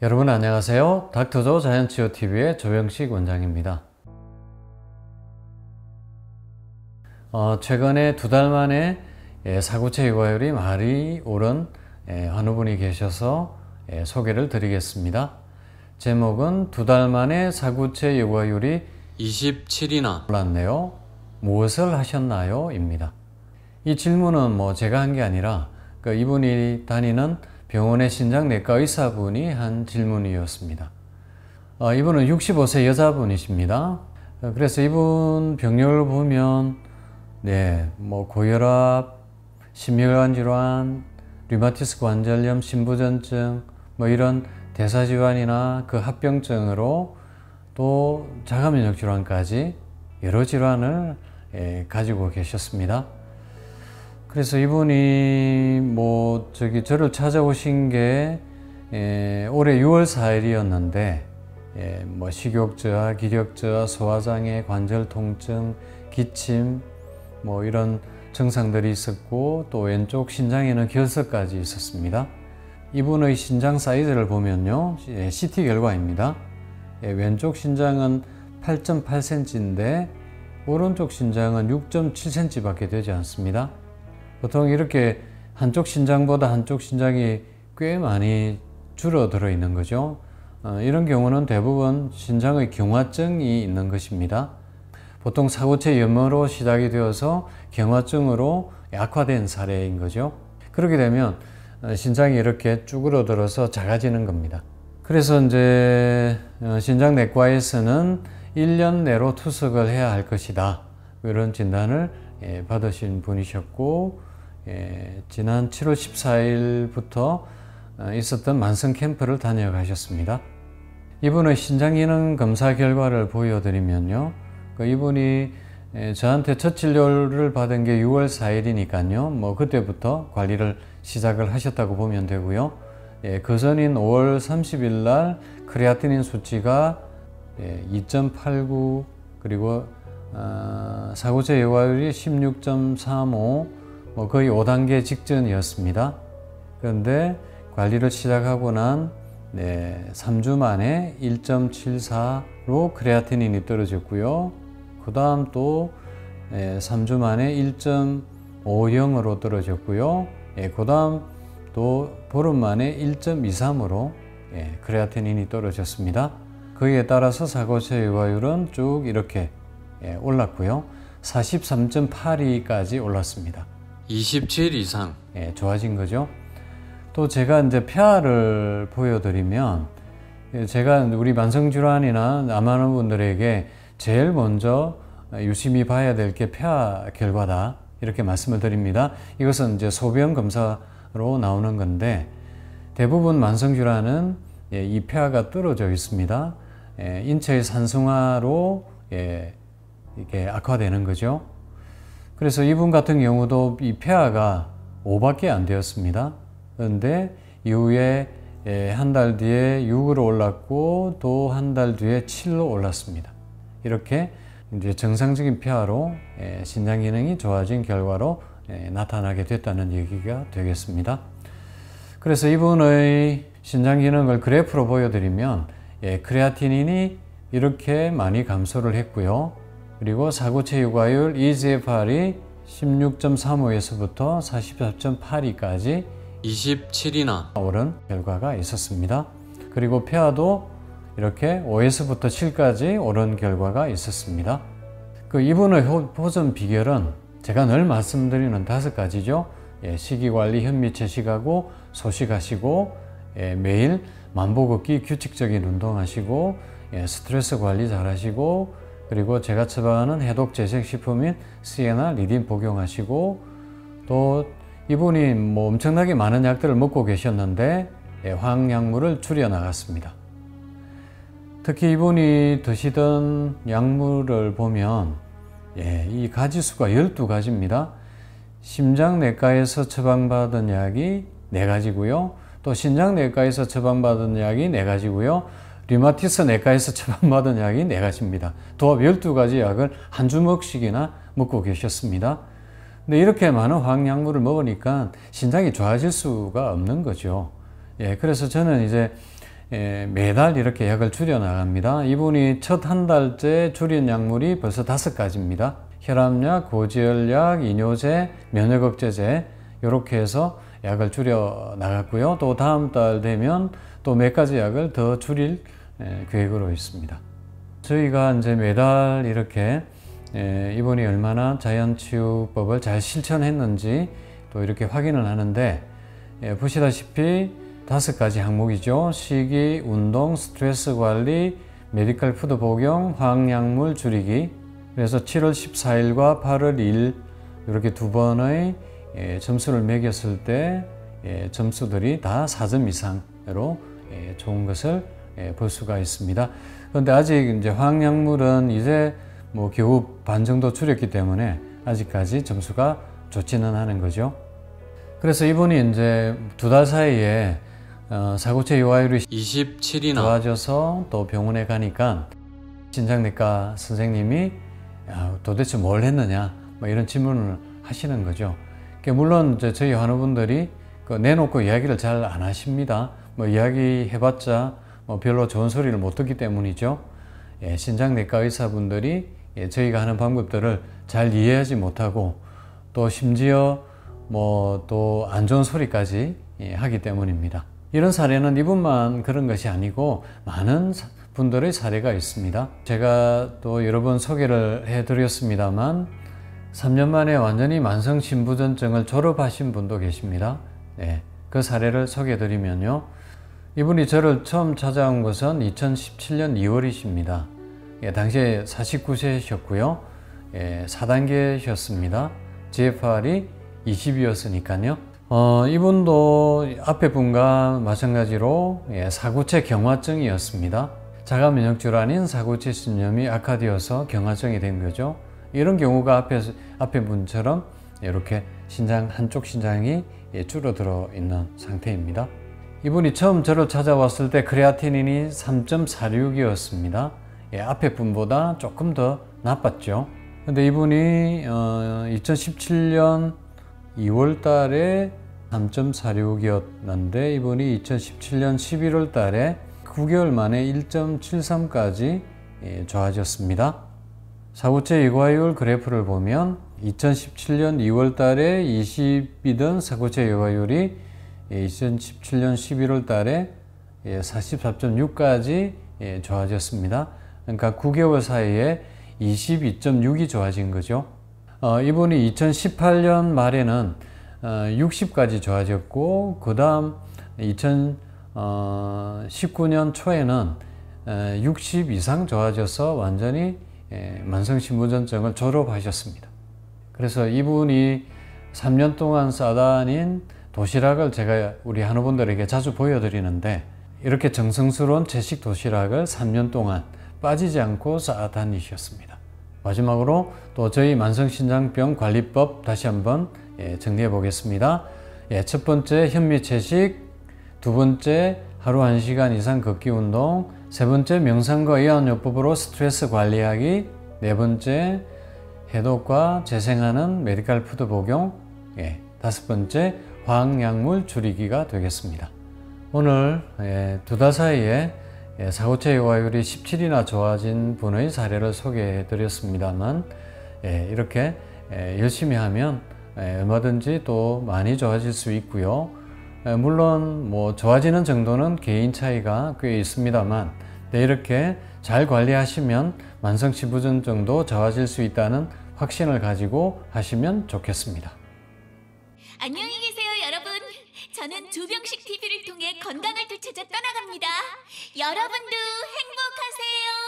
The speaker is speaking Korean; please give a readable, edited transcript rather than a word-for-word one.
여러분 안녕하세요. 닥터조 자연치유TV의 조병식 원장입니다. 최근에 2달 만에 사구체 육아율이 많이 오른 환우분이 계셔서 소개를 드리겠습니다. 제목은 2달 만에 사구체 육아율이 27이나 올랐네요. 무엇을 하셨나요? 입니다. 이 질문은 제가 한 게 아니라 이분이 다니는 병원의 신장내과 의사분이 한 질문이었습니다. 이분은 65세 여자분이십니다. 그래서 이분 병력을 보면 고혈압, 심혈관 질환, 류마티스 관절염, 신부전증 이런 대사질환이나 그 합병증으로 또 자가면역 질환까지 여러 질환을 가지고 계셨습니다. 그래서 이분이 저를 찾아오신 게 올해 6월 4일이었는데 식욕저하, 기력저하, 소화장애, 관절 통증, 기침 이런 증상들이 있었고 또 왼쪽 신장에는 결석까지 있었습니다. 이분의 신장 사이즈를 보면요, CT 결과입니다. 왼쪽 신장은 8.8cm인데 오른쪽 신장은 6.7cm 밖에 되지 않습니다. 보통 이렇게 한쪽 신장보다 한쪽 신장이 꽤 많이 줄어들어 있는 거죠. 이런 경우는 대부분 신장의 경화증이 있는 것입니다. 보통 사구체 염화로 시작이 되어서 경화증으로 약화된 사례인 거죠. 그렇게 되면 신장이 이렇게 쭈그러들어서 작아지는 겁니다. 그래서 이제 신장내과에서는 1년 내로 투석을 해야 할 것이다, 이런 진단을 받으신 분이셨고, 지난 7월 14일부터 있었던 만성 캠프를 다녀가셨습니다. 이분의 신장기능 검사 결과를 보여드리면요, 이분이 저한테 첫 진료를 받은 게 6월 4일이니까요 그때부터 관리를 시작을 하셨다고 보면 되고요. 그 전인 5월 30일 날 크레아티닌 수치가 2.89, 그리고 사구체 육아율이 16.35, 거의 5단계 직전이었습니다. 그런데 관리를 시작하고 난 3주 만에 1.74로 크레아티닌이 떨어졌고요. 그 다음 또 3주 만에 1.50으로 떨어졌고요. 그 다음 또 보름 만에 1.23으로 크레아티닌이 떨어졌습니다. 그에 따라서 사구체 육아율은 쭉 이렇게 올랐고요. 43.82까지 올랐습니다. 27 이상 좋아진 거죠. 또 제가 이제 폐하를 보여드리면, 제가 우리 만성질환이나 암 하는 분들에게 제일 먼저 유심히 봐야 될 게 폐하 결과다, 이렇게 말씀을 드립니다. 이것은 이제 소변 검사로 나오는 건데, 대부분 만성질환은 이 폐하가 떨어져 있습니다. 인체의 산성화로 이게 악화되는 거죠. 그래서 이분 같은 경우도 이 폐하가 5밖에 안 되었습니다. 그런데 이후에 한 달 뒤에 6으로 올랐고 또 한 달 뒤에 7로 올랐습니다. 이렇게 이제 정상적인 폐하로 신장 기능이 좋아진 결과로 나타나게 됐다는 얘기가 되겠습니다. 그래서 이분의 신장 기능을 그래프로 보여드리면 크레아티닌이 이렇게 많이 감소를 했고요. 그리고 사구체 육아율 eGFR이 16.35에서부터 44.82까지 27이나 오른 결과가 있었습니다. 그리고 폐하도 이렇게 5에서부터 7까지 오른 결과가 있었습니다. 이분의 호전 비결은 제가 늘 말씀드리는 5가지죠. 식이관리 현미채식하고 소식하시고, 매일 만보걷기 규칙적인 운동하시고, 스트레스 관리 잘 하시고, 그리고 제가 처방하는 해독 재생식품인 시에나 리딘 복용하시고, 또 이분이 엄청나게 많은 약들을 먹고 계셨는데 화학약물을 줄여 나갔습니다. 특히 이분이 드시던 약물을 보면 이 가지수가 12가지입니다. 심장내과에서 처방받은 약이 4가지고요. 또 신장내과에서 처방받은 약이 4가지고요. 류마티스 내과에서 처방받은 약이 4가지입니다. 도합 12가지 약을 한 주먹씩이나 먹고 계셨습니다. 근데 이렇게 많은 화학약물을 먹으니까 신장이 좋아질 수가 없는 거죠. 그래서 저는 이제 매달 이렇게 약을 줄여 나갑니다. 이분이 첫 한 달째 줄인 약물이 벌써 5가지입니다. 혈압약, 고지혈약, 이뇨제, 면역억제제 이렇게 해서 약을 줄여 나갔고요. 또 다음 달 되면 또 몇 가지 약을 더 줄일 계획으로 있습니다. 저희가 이제 매달 이렇게 이분이 얼마나 자연치유법을 잘 실천했는지 또 이렇게 확인을 하는데, 보시다시피 5가지 항목이죠. 식이, 운동, 스트레스 관리, 메디컬 푸드 복용, 화학약물 줄이기. 그래서 7월 14일과 8월 2일 이렇게 2번의 점수를 매겼을 때 점수들이 다 4점 이상으로 좋은 것을 볼 수가 있습니다. 그런데 아직 이제 화학약물은 이제 뭐 겨우 반 정도 줄였기 때문에 아직까지 점수가 좋지는 않은 거죠. 그래서 이분이 이제 2달 사이에 사고체 요하율이 27이나 좋아져서 또 병원에 가니까 신장내과 선생님이 도대체 뭘 했느냐 뭐 이런 질문을 하시는 거죠. 물론 이제 저희 환우분들이 내놓고 이야기를 잘 안 하십니다. 뭐 이야기 해봤자 뭐 별로 좋은 소리를 못 듣기 때문이죠. 신장내과 의사분들이 저희가 하는 방법들을 잘 이해하지 못하고 또 심지어 뭐 또 안 좋은 소리까지 하기 때문입니다. 이런 사례는 이분만 그런 것이 아니고 많은 분들의 사례가 있습니다. 제가 또 여러 번 소개를 해드렸습니다만 3년 만에 완전히 만성신부전증을 졸업하신 분도 계십니다. 그 사례를 소개해드리면요. 이분이 저를 처음 찾아온 것은 2017년 2월이십니다. 당시에 49세셨고요. 4단계셨습니다. GFR이 20이었으니까요. 이분도 앞에 분과 마찬가지로 사구체 경화증이었습니다. 자가면역질환인 사구체 신염이 악화되어서 경화증이 된 거죠. 이런 경우가 앞에 분처럼 이렇게 한쪽 신장이 줄어들어 있는 상태입니다. 이분이 처음 저를 찾아왔을 때 크레아티닌이 3.46이었습니다. 앞에 분보다 조금 더 나빴죠. 근데 이분이 2017년 2월 달에 3.46이었는데 이분이 2017년 11월 달에 9개월 만에 1.73까지 좋아졌습니다. 사구체 유과율 그래프를 보면 2017년 2월 달에 20이던 사구체 유과율이 2017년 11월 달에 44.6까지 좋아졌습니다. 그러니까 9개월 사이에 22.6이 좋아진 거죠. 이분이 2018년 말에는 60까지 좋아졌고 그 다음 2019년 초에는 60 이상 좋아져서 완전히 만성신부전증을 졸업하셨습니다. 그래서 이분이 3년 동안 싸다닌 도시락을 제가 우리 한우분들에게 자주 보여드리는데 이렇게 정성스러운 채식 도시락을 3년 동안 빠지지 않고 싸다니셨습니다. 마지막으로 또 저희 만성신장병 관리법 다시 한번 정리해 보겠습니다. 첫 번째 현미채식, 두 번째 하루 1시간 이상 걷기 운동, 세 번째 명상과 의학요법으로 스트레스 관리하기, 네 번째 해독과 재생하는 메디컬 푸드 복용, 다섯 번째 화학약물 줄이기가 되겠습니다. 오늘 2달 사이에 사구체 요하율이 17이나 좋아진 분의 사례를 소개해 드렸습니다만 이렇게 열심히 하면 얼마든지 또 많이 좋아질 수 있고요. 물론 뭐 좋아지는 정도는 개인 차이가 꽤 있습니다만 이렇게 잘 관리하시면 만성신부전증도 좋아질 수 있다는 확신을 가지고 하시면 좋겠습니다. 안녕히 계세요, 여러분. 저는 조병식 TV를 통해 건강을 되찾아 떠나갑니다. 여러분도 행복하세요.